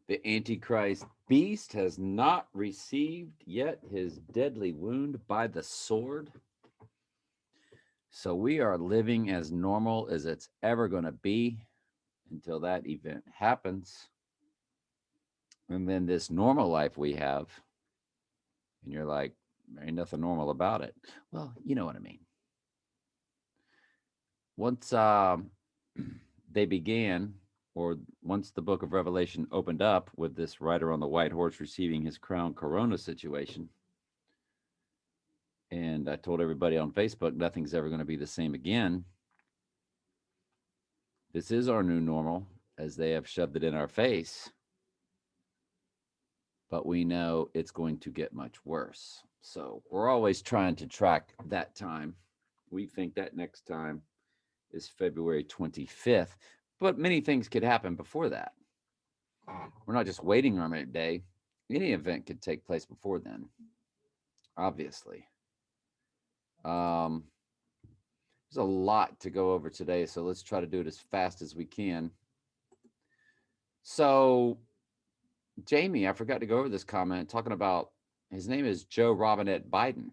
The Antichrist beast has not received yet his deadly wound by the sword. So we are living as normal as it's ever going to be until that event happens. And then this normal life we have, and you're like, there ain't nothing normal about it. Well, you know what I mean. Once they began, or once the book of Revelation opened up with this rider on the white horse receiving his crown corona situation, and I told everybody on Facebook nothing's ever going to be the same again. This is our new normal, as they have shoved it in our face, but we know it's going to get much worse. So we're always trying to track that time. We think that next time is February 25th, but many things could happen before that. We're not just waiting on a day. Any event could take place before then, obviously. Um, there's a lot to go over today, so let's try to do it as fast as we can. So, Jamie, I forgot to go over this comment talking about his name is Joe Robinette Biden,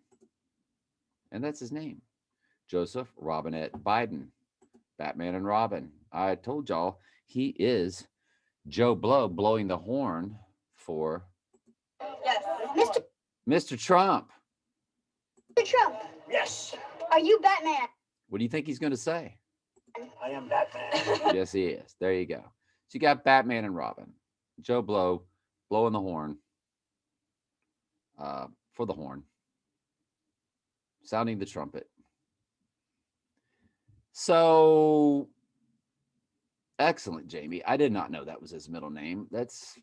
and that's his name, Joseph Robinette Biden, Batman and Robin. I told y'all he is Joe Blow blowing the horn for Yes. Mr. Mr. Trump. Trump, Yes, are you Batman? What do you think he's going to say? I am Batman. Yes, he is. There you go. So you got Batman and Robin, Joe Blow blowing the horn for the horn, sounding the trumpet. So excellent, Jamie. I did not know that was his middle name. That's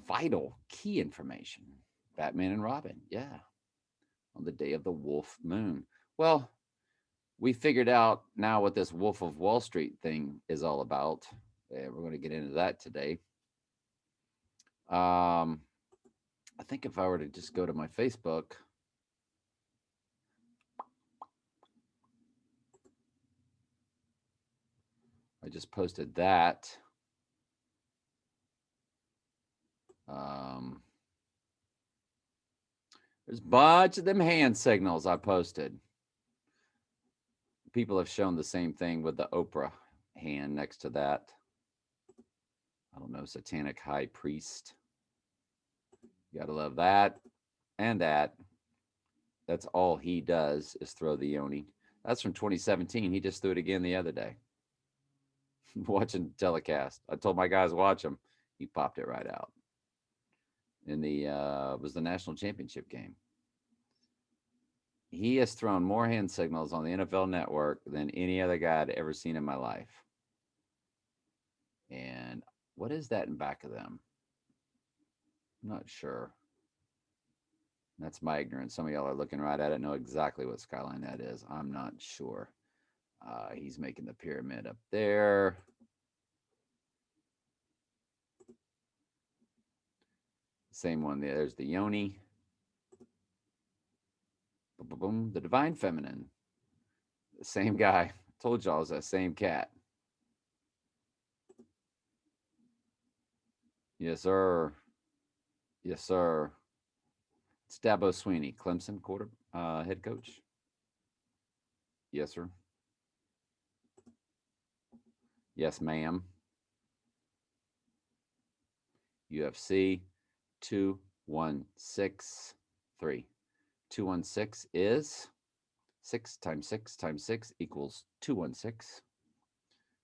vital, key information. Batman and Robin, yeah, on the day of the wolf moon. Well, we figured out now what this Wolf of Wall Street thing is all about. We're going to get into that today. I think if I were to just go to my Facebook, I just posted that. Um, there's a bunch of them hand signals I posted. People have shown the same thing with the Oprah hand next to that. I don't know, satanic high priest. You gotta love that and that. That's all he does is throw the yoni. That's from 2017. He just threw it again the other day. Watching telecast. I told my guys watch him. He popped it right out. In the was the national championship game. He has thrown more hand signals on the NFL network than any other guy I'd ever seen in my life. And what is that in back of them? I'm not sure. That's my ignorance. Some of y'all are looking right at it, know exactly what skyline that is. I'm not sure. He's making the pyramid up there. Same one there. There's the yoni. Boom, boom, boom. The divine feminine. The same guy. Told y'all it's that same cat. Yes, sir. Yes, sir. It's Dabo Sweeney, Clemson head coach. Yes, sir. Yes, ma'am. UFC 2163. 216 is 6 times 6 times 6 equals 216.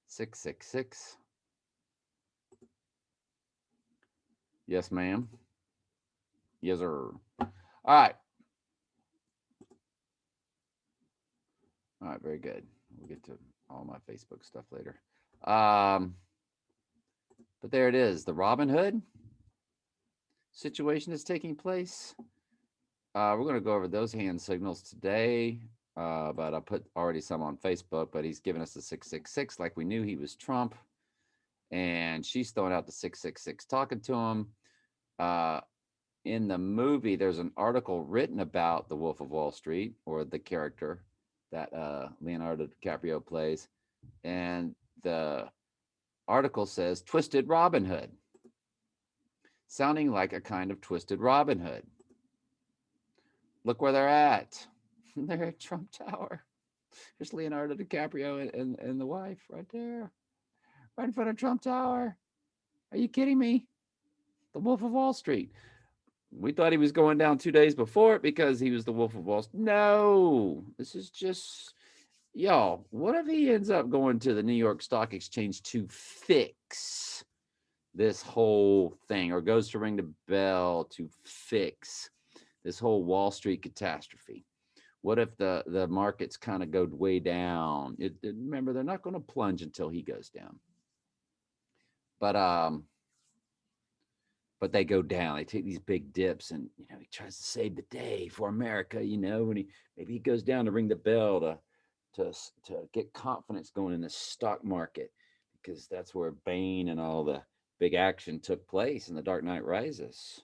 666. Yes, ma'am. Yes, sir. All right. All right, very good. We'll get to all my Facebook stuff later. But there it is. The Robin Hood situation is taking place. We're going to go over those hand signals today. But I put already some on Facebook, but he's giving us the 666 like we knew he was Trump. And she's throwing out the 666 talking to him. In the movie, there's an article written about the Wolf of Wall Street, or the character that Leonardo DiCaprio plays. And the article says Twisted Robin Hood. sounding like a kind of twisted Robin Hood. Look where they're at. They're at Trump Tower. There's Leonardo DiCaprio and the wife right there, right in front of Trump Tower. Are you kidding me? The Wolf of Wall Street. We thought he was going down 2 days before it because he was the Wolf of Wall Street. No, this is just, y'all, what if he ends up going to the New York Stock Exchange to fix this whole thing, or goes to ring the bell to fix this whole Wall Street catastrophe? What if the markets kind of go way down? Remember, they're not going to plunge until he goes down. But they go down. They take these big dips, and he tries to save the day for America. When maybe he goes down to ring the bell to get confidence going in the stock market, because that's where Bain and all the big action took place. And the Dark Knight Rises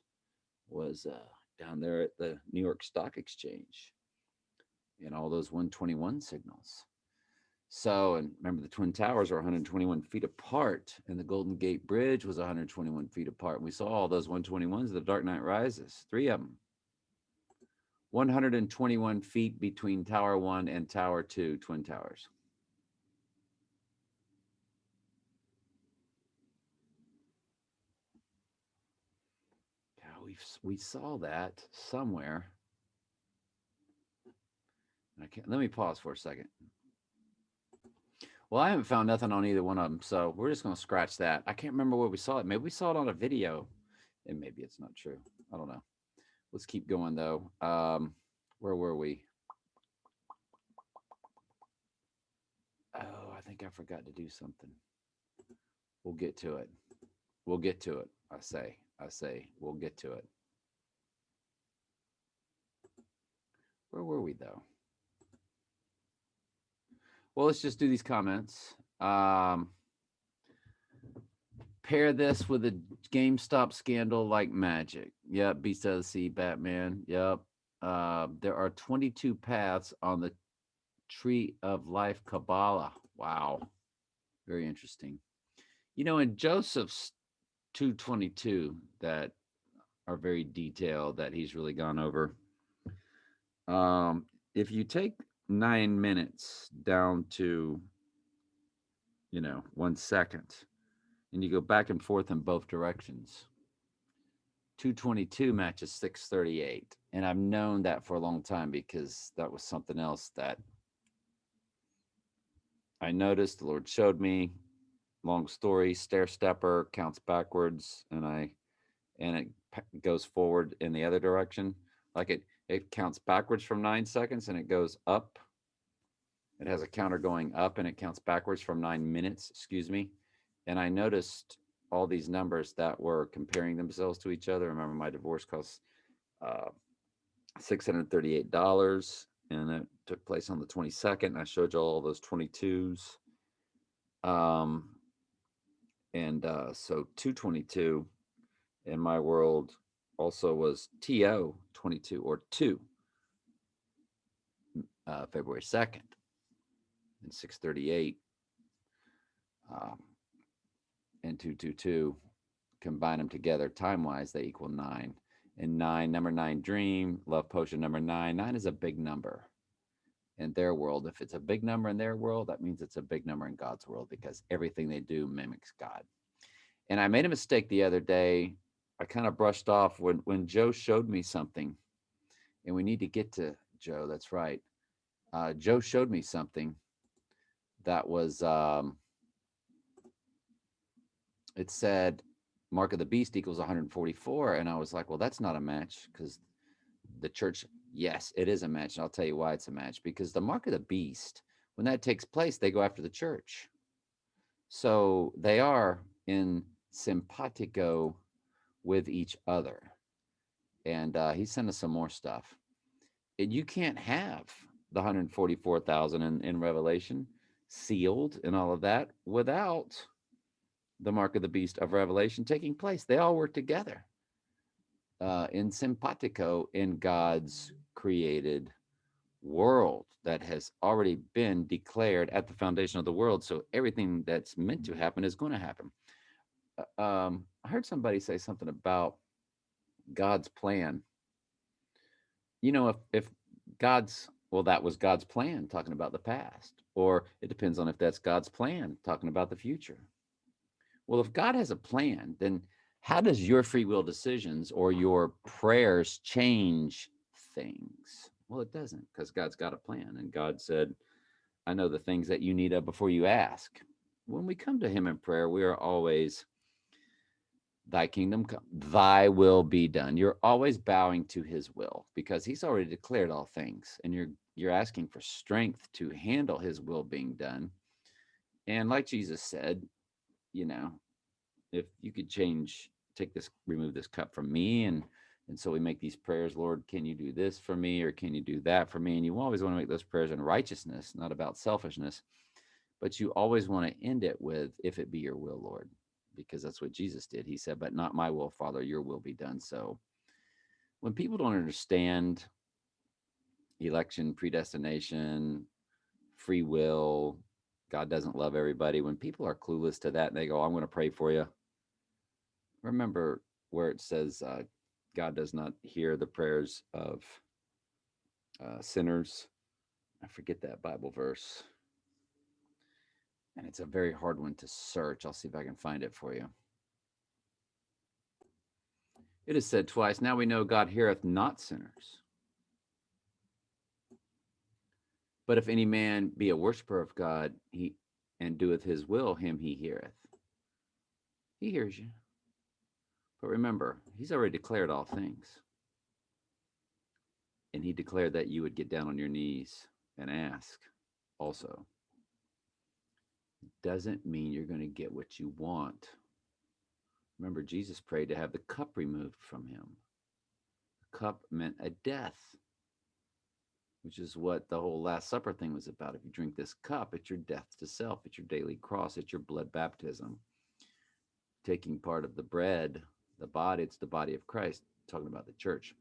was down there at the New York Stock Exchange, and all those 121 signals. So, and remember, the Twin Towers are 121 feet apart, and the Golden Gate Bridge was 121 feet apart. And we saw all those 121s, the Dark Knight Rises, 3 of them. 121 feet between Tower 1 and Tower 2, Twin Towers. Yeah, we saw that somewhere. Let me pause for a second. Well, I haven't found nothing on either one of them, so we're just going to scratch that. I can't remember where we saw it. Maybe we saw it on a video, and maybe it's not true. I don't know. Let's keep going, though. Where were we? Oh, I think I forgot to do something. We'll get to it. We'll get to it. I say, we'll get to it. Where were we, though? Well, let's just do these comments. Pair this with a GameStop scandal like magic. Yep, Beast of the Sea, Batman. Yep. There are 22 paths on the Tree of Life Kabbalah. Wow. Very interesting. In Joseph's 222 that are very detailed, that he's really gone over. If you take 9 minutes down to 1 second, and you go back and forth in both directions, 222 matches 638. And I've known that for a long time, because that was something else that I noticed. The Lord showed me. Long story, stair stepper counts backwards, and it goes forward in the other direction. Like it counts backwards from 9 seconds, and it goes up. It has a counter going up, and it counts backwards from 9 minutes, excuse me. And I noticed all these numbers that were comparing themselves to each other. Remember, my divorce cost $638, and it took place on the 22nd. I showed you all those 22s. So 222 in my world also was TO 22, or 2, February 2nd, and 638 and 222, combine them together time-wise, they equal 9. And 9, number 9, dream, love potion number 9. 9 is a big number in their world. If it's a big number in their world, that means it's a big number in God's world, because everything they do mimics God. And I made a mistake the other day. I kind of brushed off when Joe showed me something, and we need to get to Joe. That's right. Joe showed me something that was, it said Mark of the Beast equals 144. And I was like, well, that's not a match, because the church, yes, it is a match. And I'll tell you why it's a match. Because the Mark of the Beast, when that takes place, they go after the church. So they are in simpatico with each other. And he sent us some more stuff. And you can't have the 144,000 in Revelation sealed and all of that without the Mark of the Beast of Revelation taking place. They all work together in simpatico in God's created world that has already been declared at the foundation of the world. So everything that's meant to happen is going to happen. I heard somebody say something about God's plan. You know, if God's, well, that was God's plan talking about the past, or it depends on if that's God's plan talking about the future. Well, if God has a plan, then how does your free will decisions or your prayers change things? Well, it doesn't, because God's got a plan. And God said, I know the things that you need of before you ask. When we come to him in prayer, we are always, thy kingdom come, thy will be done. You're always bowing to his will because he's already declared all things. And you're asking for strength to handle his will being done. And like Jesus said, you know, if you could remove this cup from me. And so we make these prayers, Lord, can you do this for me? Or can you do that for me? And you always want to make those prayers in righteousness, not about selfishness, but you always want to end it with, if it be your will, Lord, because that's what Jesus did. He said, but not my will, Father, your will be done. So when people don't understand election, predestination, free will, God doesn't love everybody, when people are clueless to that and they go, I'm going to pray for you, remember where it says God does not hear the prayers of sinners. I forget that Bible verse. And it's a very hard one to search. I'll see if I can find it for you. It is said twice, now we know God heareth not sinners. But if any man be a worshiper of God, and doeth his will, him he heareth. He hears you. But remember, he's already declared all things. And he declared that you would get down on your knees and ask also. Doesn't mean you're going to get what you want. Remember, Jesus prayed to have the cup removed from him. The cup meant a death, which is what the whole Last Supper thing was about. If you drink this cup, it's your death to self. It's your daily cross. It's your blood baptism. Taking part of the bread, the body, it's the body of Christ, talking about the church.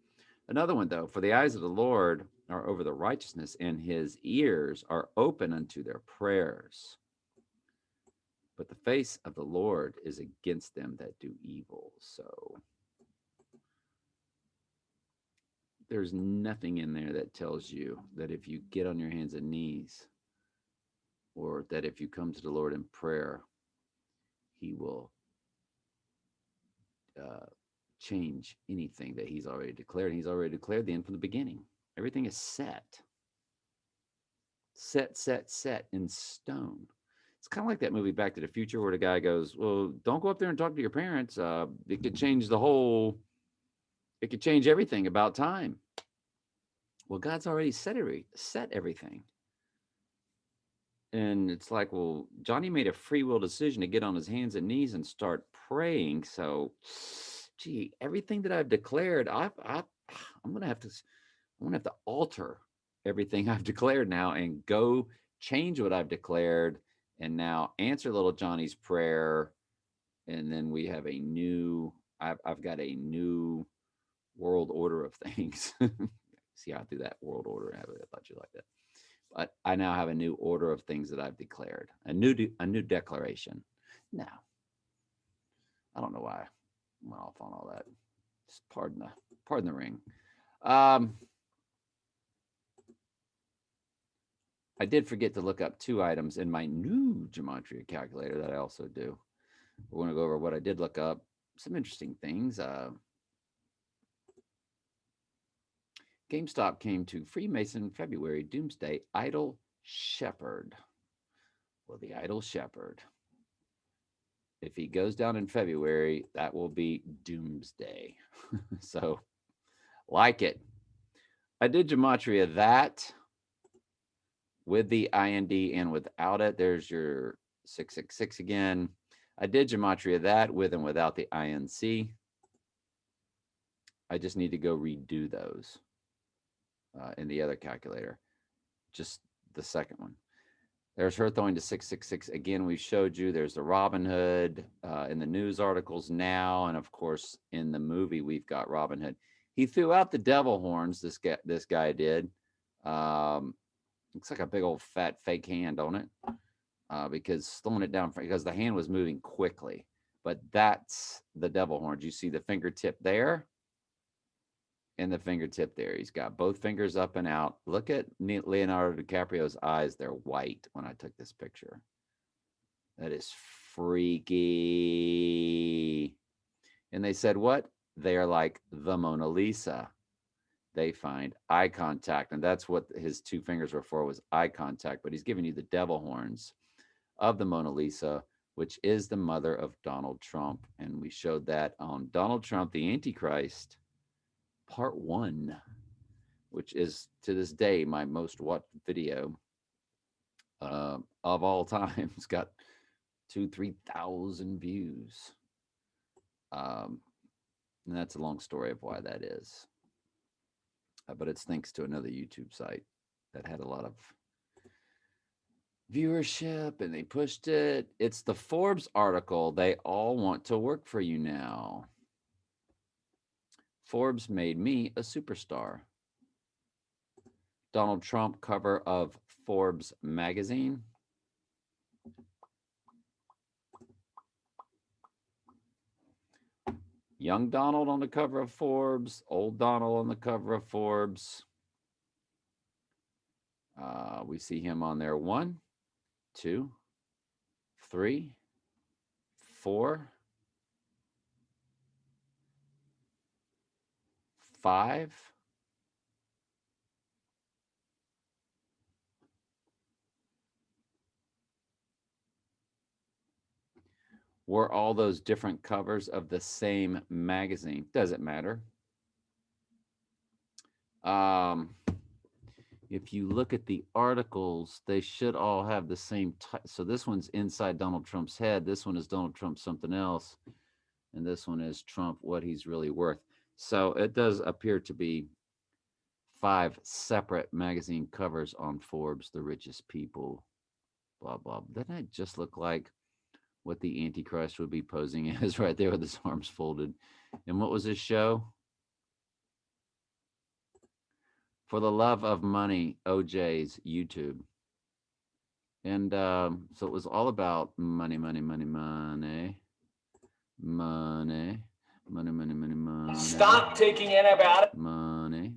Another one, though, for the eyes of the Lord are over the righteousness, and his ears are open unto their prayers. But the face of the Lord is against them that do evil. So there's nothing in there that tells you that if you get on your hands and knees, or that if you come to the Lord in prayer, he will change anything that he's already declared. He's already declared the end from the beginning. Everything is set in stone. It's kind of like that movie Back to the Future where the guy goes, well, don't go up there and talk to your parents. It could change everything about time. Well, God's already set everything. And it's like, well, Johnny made a free will decision to get on his hands and knees and start praying. So, gee, everything that I've declared, I'm gonna have to alter everything I've declared now and go change what I've declared, and now answer little Johnny's prayer, and then we have I've got a new world order of things. See how I threw that world order? I thought you liked that. But I now have a new order of things that I've declared, a new declaration. Now, I don't know why I went off on all that. Just pardon the ring. I did forget to look up 2 items in my new gematria calculator that I also do. We're going to go over what I did look up. Some interesting things. GameStop came to Freemason February Doomsday Idle Shepherd. Well, the Idle Shepherd. If he goes down in February, that will be Doomsday. So, like it. I did gematria that with the IND and without it. There's your 666 again. I did gematria that with and without the INC. I just need to go redo those in the other calculator, just the second one. There's her throwing to 666 again. We showed you there's the Robin Hood in the news articles now, and of course in the movie we've got Robin Hood. He threw out the devil horns. This guy did. Looks like a big old fat fake hand on it, because slowing it down because the hand was moving quickly. but that's the devil horns. You see the fingertip there and the fingertip there. He's got both fingers up and out. Look at Leonardo DiCaprio's eyes. They're white when I took this picture. That is freaky. And they said, what? They are like the Mona Lisa. They find eye contact. And that's what his two fingers were for, was eye contact. But he's giving you the devil horns of the Mona Lisa, which is the mother of Donald Trump. And we showed that on Donald Trump, the Antichrist, part 1, which is to this day my most watched video of all time. It's got 2,000-3,000 views. And that's a long story of why that is. But it's thanks to another YouTube site that had a lot of viewership and they pushed it. It's the Forbes article. They all want to work for you now. Forbes made me a superstar. Donald Trump cover of Forbes magazine. Young Donald on the cover of Forbes, old Donald on the cover of Forbes. We see him on there 1, 2, 3, 4, 5. Were all those different covers of the same magazine? Doesn't matter. If you look at the articles, they should all have the same type. So this one's inside Donald Trump's head. This one is Donald Trump something else. And this one is Trump, what he's really worth. So it does appear to be 5 separate magazine covers on Forbes, the richest people, blah, blah. Doesn't it just look like what the Antichrist would be posing as right there with his arms folded? And what was his show? For the Love of Money, OJ's YouTube. And so it was all about money, money, money, money, money, money, money, money, money. Stop taking antibiotics. Money,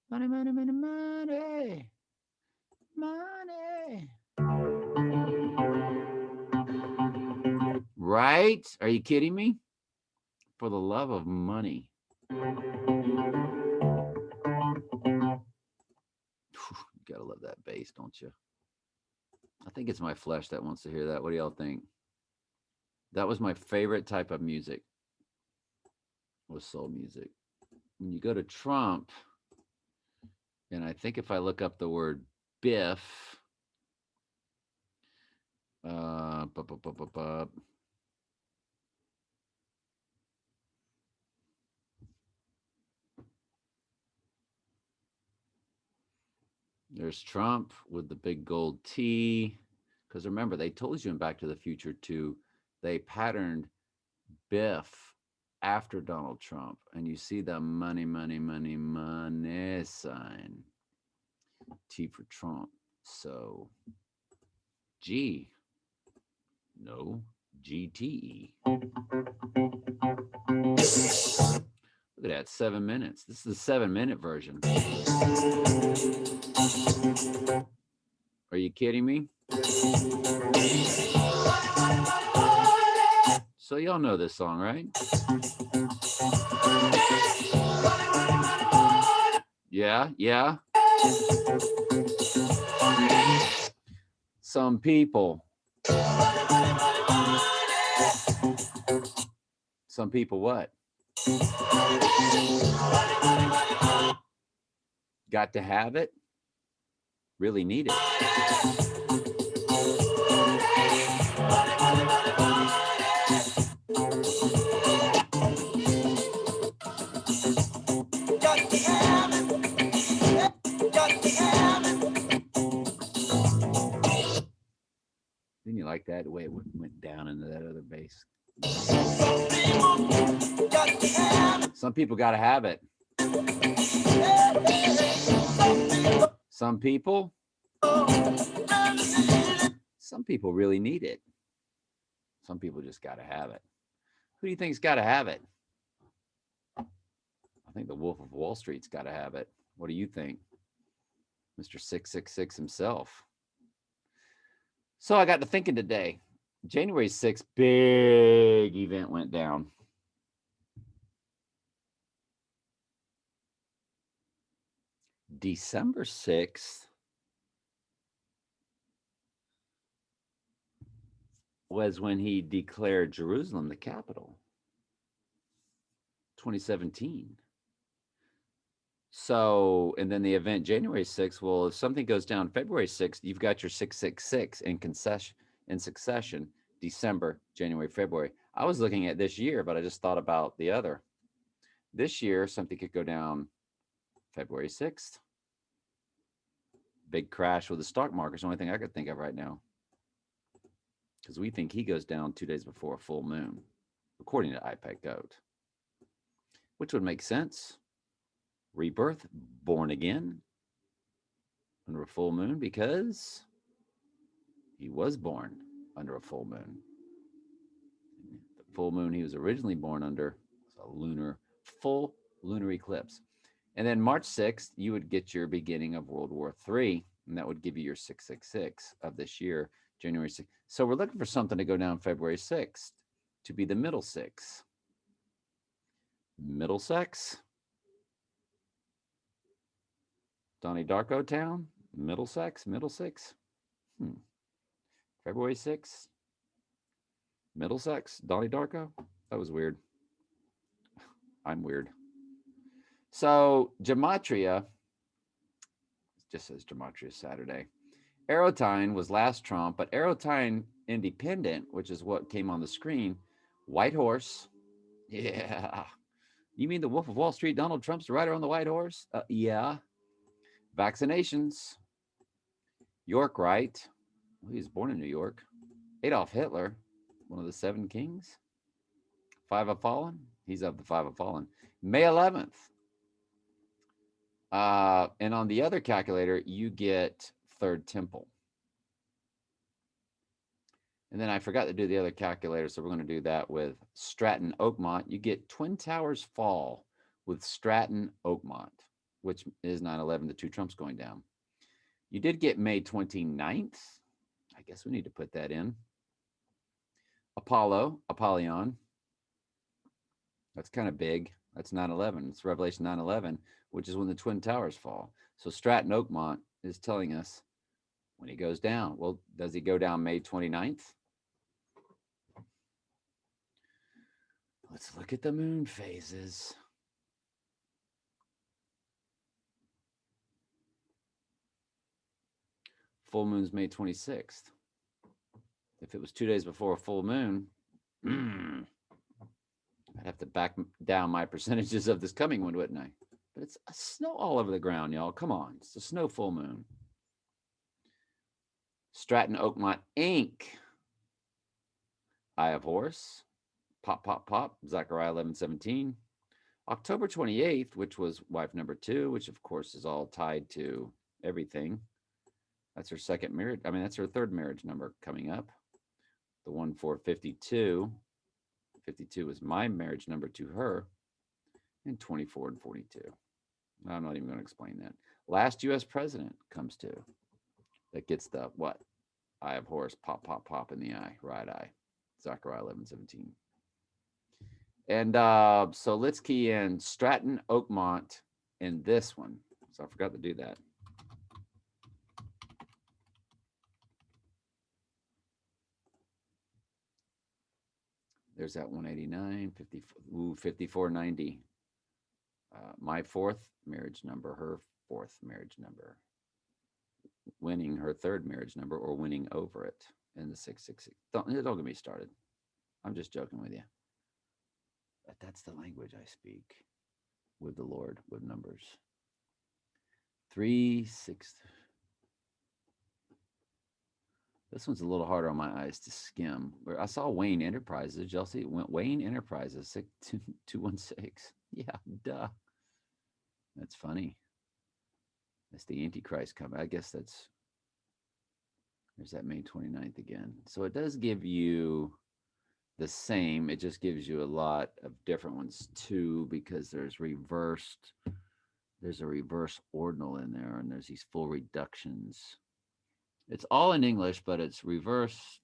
money, money, money, money, money. Right? Are you kidding me? For the love of money. You gotta love that bass, don't you? I think it's my flesh that wants to hear that. What do y'all think? That was my favorite type of music, was soul music. When you go to Trump, and I think if I look up the word Biff, there's Trump with the big gold T. Because remember, they told you in Back to the Future 2, they patterned Biff after Donald Trump. And you see the money, money, money, money sign. T for Trump. So, G. No, GTE. Look at that, 7 minutes. This is the 7-minute version. Are you kidding me? So y'all know this song, right? Yeah, yeah. Some people. Some people what? Got to have it? Really need it. Didn't you like that, the way it went down into that other bass? Some people got to have it. Some people really need it. Some people just got to have it. Who do you think's got to have it? I think the Wolf of Wall Street's got to have it. What do you think? Mr. 666 himself. So I got to thinking today. January 6th, big event went down. December 6th was when he declared Jerusalem the capital. 2017. So, and then the event January 6th, well, if something goes down February 6th, you've got your 666 in succession, December, January, February. I was looking at this year, but I just thought about the other. This year, something could go down February 6th. Big crash with the stock market is the only thing I could think of right now. Because we think he goes down 2 days before a full moon, according to IPEC Goat, which would make sense. Rebirth, born again under a full moon because he was born under a full moon. The full moon he was originally born under was a full lunar eclipse. And then March 6th, you would get your beginning of World War III, and that would give you your 666 of this year, January 6th. So we're looking for something to go down February 6th to be the middle six. Middlesex? Donnie Darko Town? Middlesex? February 6th? Middlesex? Donnie Darko? That was weird. I'm weird. So Gematria, it just says Gematria Saturday. Aerotine was last Trump, but Aerotine Independent, which is what came on the screen, White Horse. Yeah. You mean the Wolf of Wall Street, Donald Trump's the rider on the White Horse? Yeah. Vaccinations. York Wright. Well, he was born in New York. Adolf Hitler, one of the 7 kings. 5 have fallen. He's of the 5 have fallen. May 11th. And on the other calculator, you get Third Temple. And then I forgot to do the other calculator, so we're going to do that with Stratton Oakmont. You get Twin Towers fall with Stratton Oakmont, which is 9/11, the 2 Trumps going down. You did get May 29th. I guess we need to put that in. Apollyon. That's kind of big. That's 9/11. It's Revelation 9/11, which is when the Twin Towers fall. So Stratton Oakmont is telling us when he goes down. Well, does he go down May 29th? Let's look at the moon phases. Full moon's May 26th. If it was 2 days before a full moon, I'd have to back down my percentages of this coming one, wouldn't I? But it's snow all over the ground, y'all. Come on. It's a snow full moon. Stratton Oakmont Inc. Eye of Horse. Pop, pop, pop. Zechariah 11:17. October 28th, which was wife number 2, which of course is all tied to everything. That's her second marriage. I mean, that's her third marriage number coming up. The one for 52. 52 is my marriage number to her. And 24 and 42. I'm not even going to explain that. Last U.S. president comes to. That gets the what? Eye of Horse, pop, pop, pop in the eye, right eye. Zechariah 11:17. And so let's key in Stratton Oakmont in this one. So I forgot to do that. There's that 189, 5490. My 4th marriage number, her 4th marriage number. Winning her 3rd marriage number or winning over it in the 666. Don't get me started. I'm just joking with you. But that's the language I speak with the Lord, with numbers. 3, 6. This one's a little harder on my eyes to skim. I saw Wayne Enterprises. Y'all see it went Wayne Enterprises 6216. Yeah, duh. That's funny. That's the Antichrist coming. I guess that's, there's that May 29th again. So it does give you the same. It just gives you a lot of different ones too, because there's a reverse ordinal in there, and there's these full reductions. It's all in English, but it's reversed,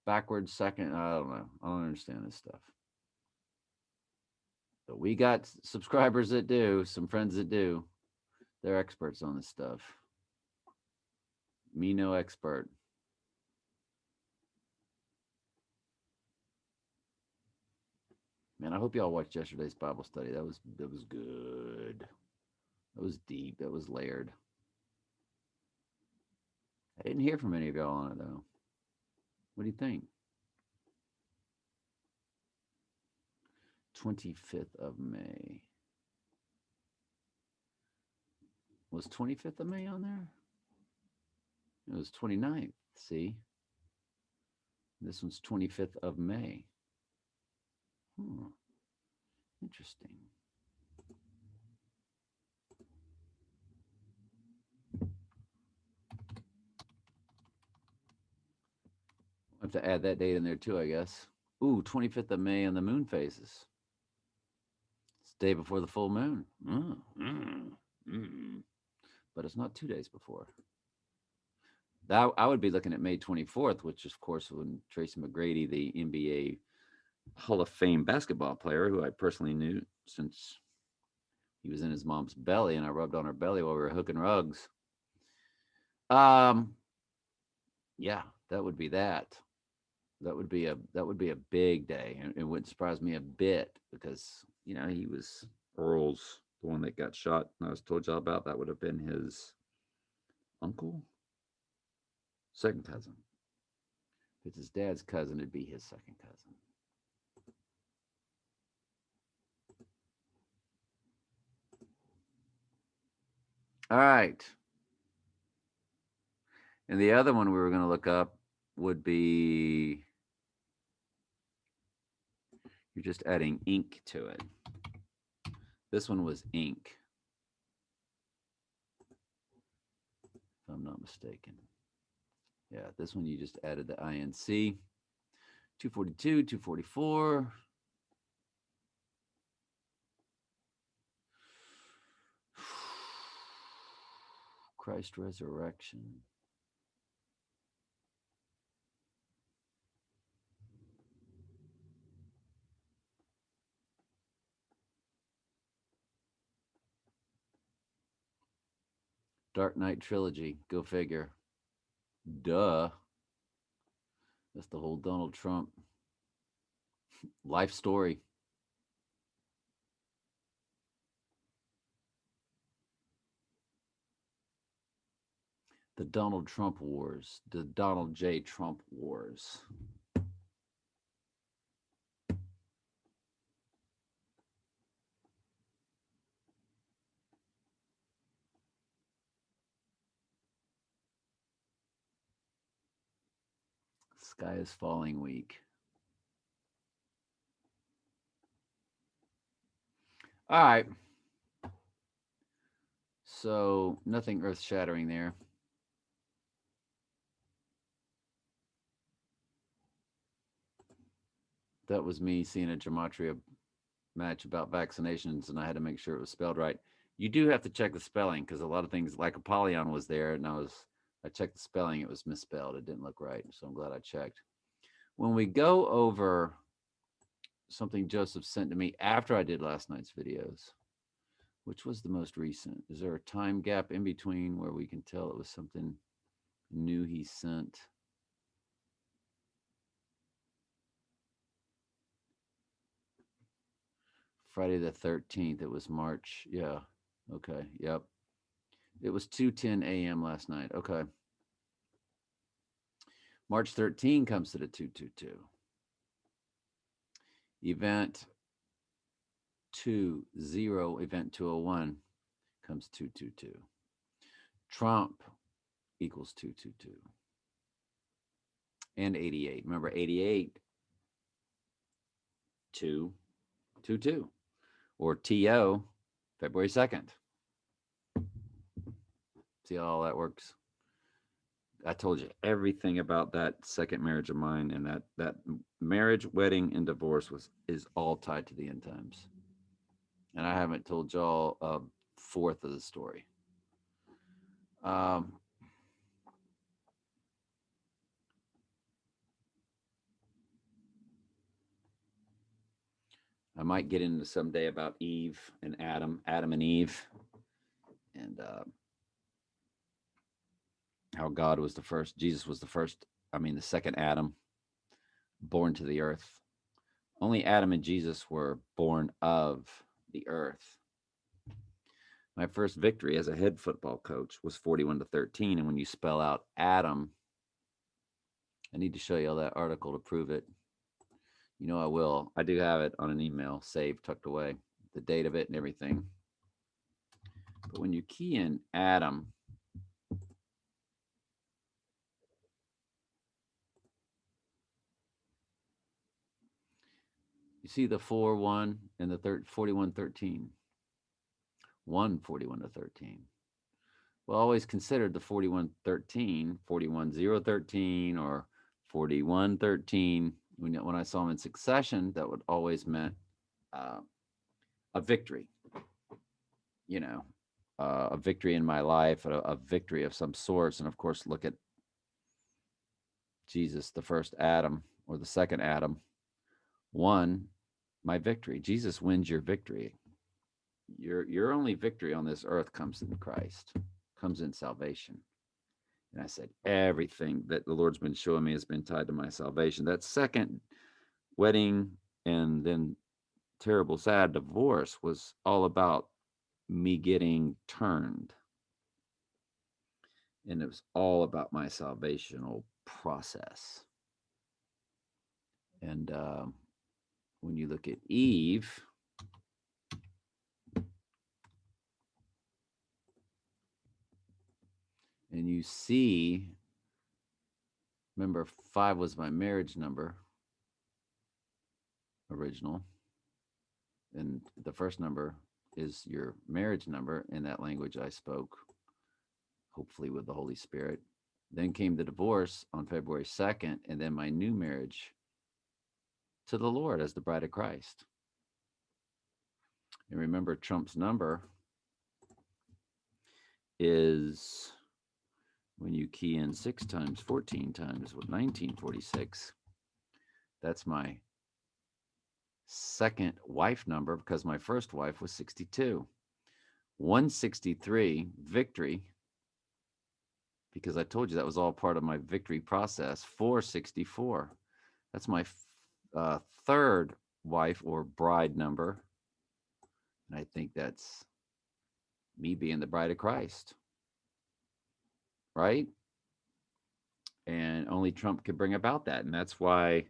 backwards, second. I don't know. I don't understand this stuff. But we got subscribers that do, some friends that do. They're experts on this stuff. Me no expert. Man, I hope y'all watched yesterday's Bible study. That was good. That was deep. That was layered. I didn't hear from any of y'all on it though. What do you think? 25th of May. Was 25th of May on there? It was 29th. See? This one's 25th of May. Interesting. I have to add that date in there too, I guess. Ooh, 25th of May and the moon phases. It's the day before the full moon. But it's not 2 days before. That I would be looking at May 24th, which of course when Tracy McGrady, the NBA Hall of Fame basketball player, who I personally knew since he was in his mom's belly and I rubbed on her belly while we were hooking rugs. Yeah, that would be that. That would be a big day, and it wouldn't surprise me a bit because he was Earl's, the one that got shot. And I was told y'all about that would have been his uncle, second cousin. If it's his dad's cousin, it'd be his second cousin. All right. And the other one we were going to look up would be, you're just adding ink to it. This one was ink, if I'm not mistaken. Yeah, this one you just added the INC. 242, 244. Christ resurrection. Dark Knight trilogy. Go figure. Duh. That's the whole Donald Trump life story. The Donald Trump wars. The Donald J. Trump wars. Sky is falling week. All right. So nothing earth shattering there. That was me seeing a gematria match about vaccinations, and I had to make sure it was spelled right. You do have to check the spelling because a lot of things, like Apollyon was there, and I checked the spelling, it was misspelled. It didn't look right, so I'm glad I checked. When we go over something Joseph sent to me after I did last night's videos, which was the most recent? Is there a time gap in between where we can tell it was something new he sent? Friday the 13th. It was March. Yeah. Okay. Yep. It was 2:10 a.m. last night. Okay. March 13 comes to the 222. Event 20, event 201 comes 222. Trump equals 222. And 88. Remember 88, 222. Or TO, February 2nd. See how all that works? I told you everything about that second marriage of mine, and that marriage, wedding, and divorce is all tied to the end times. And I haven't told y'all a fourth of the story. Um, I might get into someday about Eve and Adam, Adam and Eve, and how God was the first, Jesus was the first, I mean, the second Adam born to the earth. Only Adam and Jesus were born of the earth. My first victory as a head football coach was 41-13. And when you spell out Adam, I need to show you all that article to prove it. You know, I will. I do have it on an email saved, tucked away, the date of it and everything. But when you key in Adam, you see the 4-1 and the 41-13. 41-13. Well, always considered the 41-13, 41-0-13, or 41-13. When I saw them in succession, that would always meant a victory. You know, a victory in my life, a victory of some sorts. And of course, look at Jesus, the first Adam or the second Adam, won my victory. Jesus wins your victory. Your only victory on this earth comes in Christ, comes in salvation. And I said, everything that the Lord's been showing me has been tied to my salvation. That second wedding and then terrible, sad divorce was all about me getting turned. And it was all about my salvational process. And when you look at Eve, and you see, remember 5 was my marriage number, original. And the first number is your marriage number in that language I spoke, hopefully with the Holy Spirit. Then came the divorce on February 2nd, and then my new marriage to the Lord as the bride of Christ. And remember, Trump's number is, when you key in 6 times 14 times 1946, that's my second wife number, because my first wife was 62. 163, victory, because I told you that was all part of my victory process. 464, that's my third wife or bride number. And I think that's me being the bride of Christ, right? And only Trump could bring about that. And that's why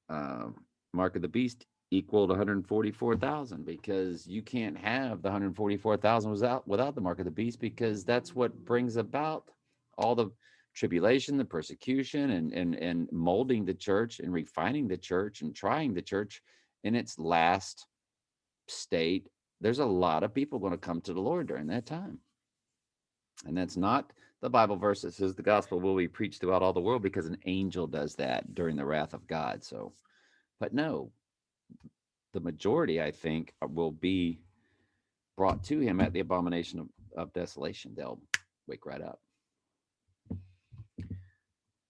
Mark of the Beast equaled 144,000, because you can't have the 144,000 without the Mark of the Beast, because that's what brings about all the tribulation, the persecution, and molding the church and refining the church and trying the church in its last state. There's a lot of people going to come to the Lord during that time. And that's not the Bible verse that says the gospel will be preached throughout all the world, because an angel does that during the wrath of God. So, but no, the majority, I think, will be brought to him at the abomination of desolation. They'll wake right up.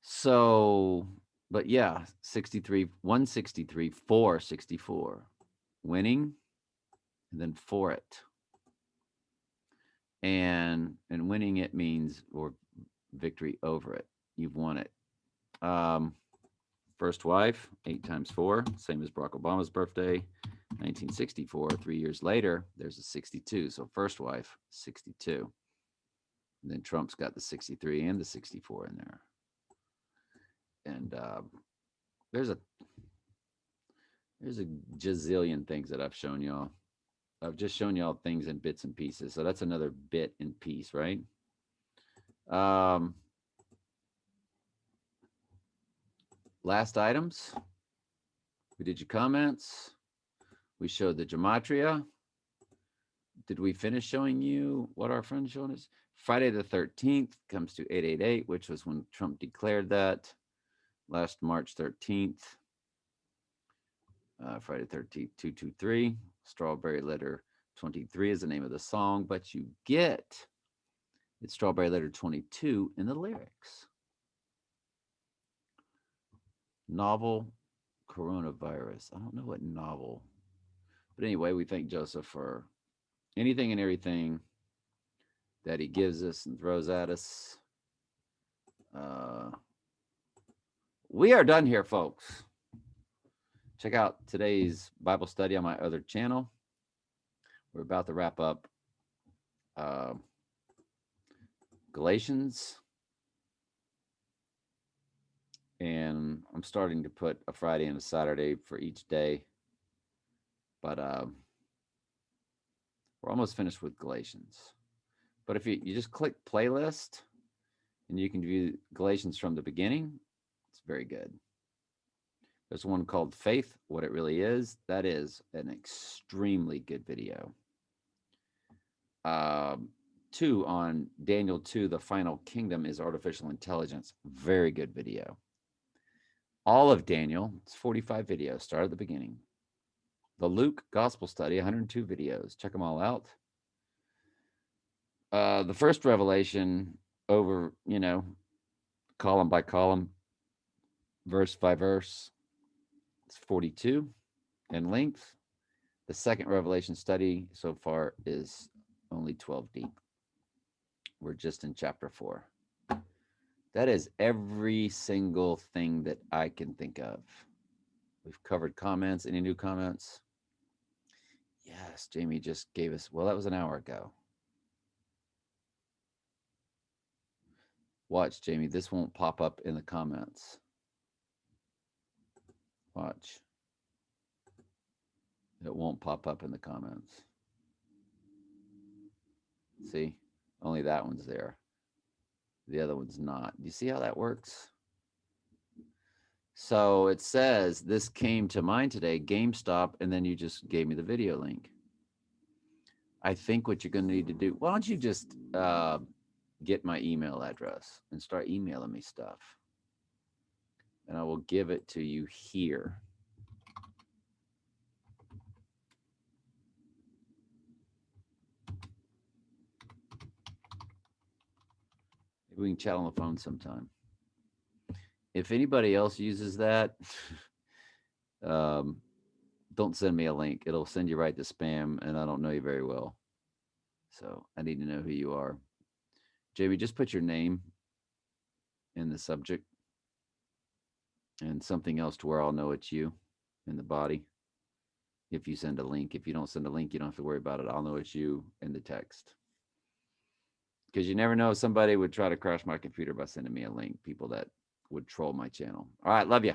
So, but yeah, 63, 163, 464, winning, and then for it. And winning it means, or victory over it. You've won it. First wife, 8 times 4, same as Barack Obama's birthday, 1964. 3 years later, there's a 62. So first wife, 62. And then Trump's got the 63 and the 64 in there. And there's a gazillion things that I've shown y'all. I've just shown y'all things in bits and pieces. So that's another bit and piece, right? Last items. We did your comments. We showed the gematria. Did we finish showing you what our friend's showing us? Friday the 13th comes to 888, which was when Trump declared that last March 13th. Friday 13th, 223. Strawberry Letter 23 is the name of the song, but you get it's Strawberry Letter 22 in the lyrics. Novel coronavirus. I don't know what novel. But anyway, we thank Joseph for anything and everything that he gives us and throws at us. We are done here, folks. Check out today's Bible study on my other channel. We're about to wrap up Galatians. And I'm starting to put a Friday and a Saturday for each day. But we're almost finished with Galatians. But if you just click playlist and you can view Galatians from the beginning, it's very good. There's one called Faith, What It Really Is. That is an extremely good video. 2 on Daniel 2, The Final Kingdom is Artificial Intelligence. Very good video. All of Daniel, it's 45 videos, start at the beginning. The Luke Gospel Study, 102 videos. Check them all out. The first Revelation over, column by column, verse by verse. It's 42 in length. The second Revelation study so far is only 12 deep. We're just in chapter 4. That is every single thing that I can think of. We've covered comments. Any new comments? Yes, Jamie just gave us, well, that was an hour ago. Watch, Jamie, this won't pop up in the comments. Watch. It won't pop up in the comments. See? Only that one's there. The other one's not. Do you see how that works? So it says, this came to mind today, GameStop, and then you just gave me the video link. I think what you're going to need to do, why don't you just get my email address and start emailing me stuff. And I will give it to you here. Maybe we can chat on the phone sometime. If anybody else uses that, don't send me a link. It'll send you right to spam, and I don't know you very well. So I need to know who you are. Jamie, just put your name in the subject and something else to where I'll know it's you in the body. If you send a link. If you don't send a link, you don't have to worry about it. I'll know it's you in the text. Because you never know, somebody would try to crash my computer by sending me a link. People that would troll my channel. All right, love you.